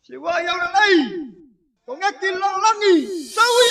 Chị ơi yêu đến đây. Có nghe tin lo lắng nhỉ? Sao vậy?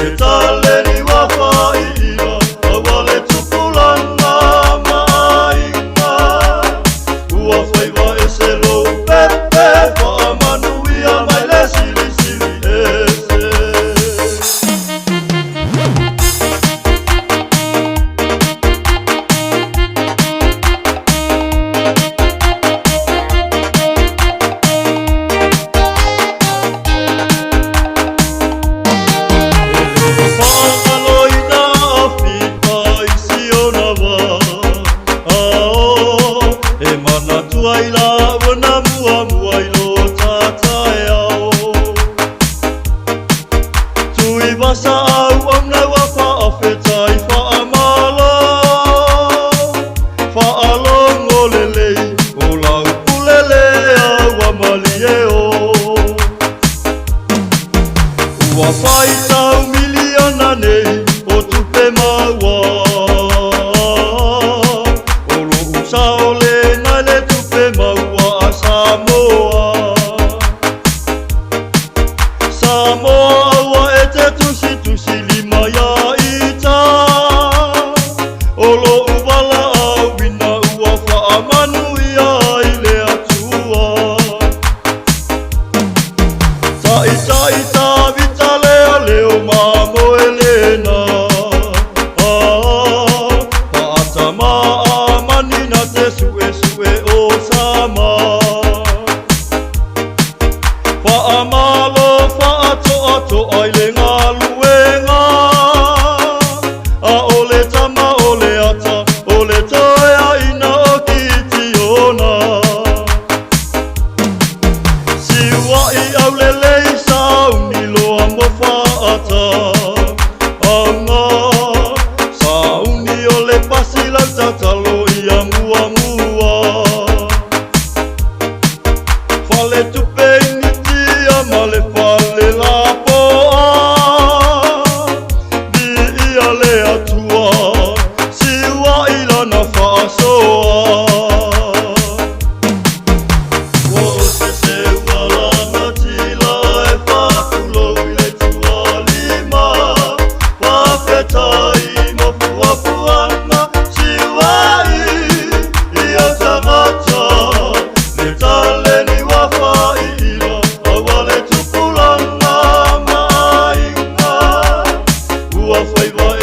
Metaleni wa faida, awale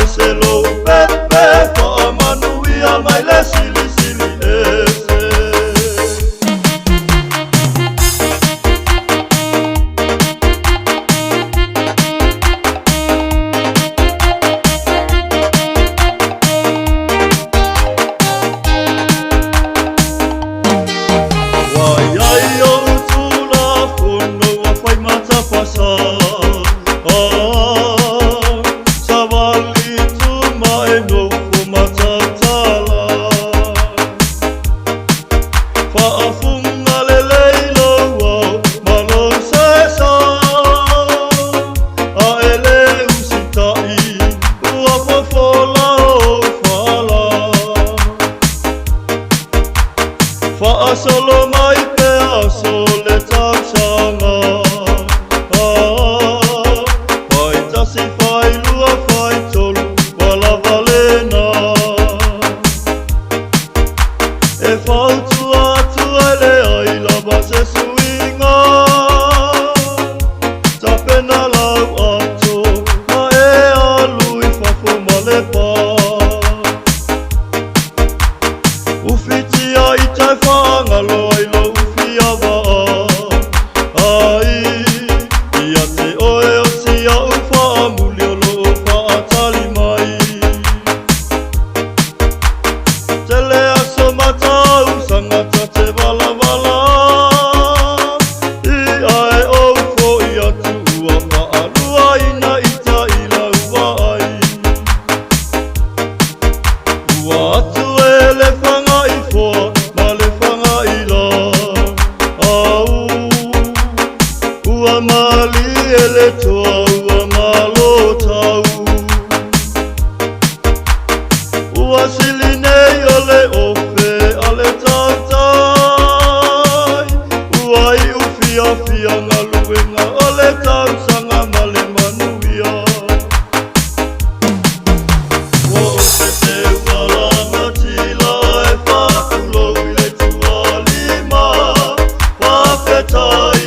ese lo pepe fa manuia mai le sili sili ese. Solo mai peaso le tausanga Fai tasi fai lua fai tolu wala valena E fautu atu ele ai la base suinga Tapena lau ato ma e alui fafo malepa Ufiti ai tai whanga loi lo ufi awa ai Ia te oe o si au wha muli o lo wha atali mai Te lea so matau sangata te wala wala I ai au fo I atu ua wha alua ina ita I lau wai Ua atu e le whanga I fua Mali ele toa ua malo tau Ua sili nei ole ofe ale tau tai Ua I ufia fia ngaluenga ole tau sanga male manuia Ua ofe te walanga tila e whakulo I le tua lima Whawhetai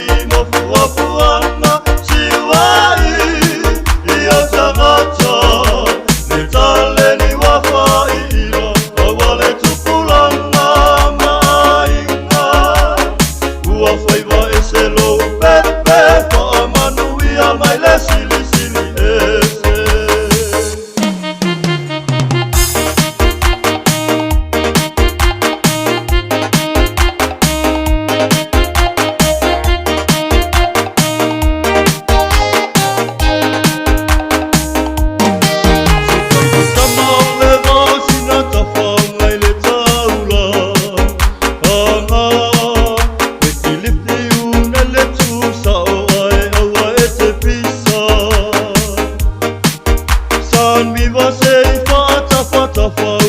Viva sei fata fata fata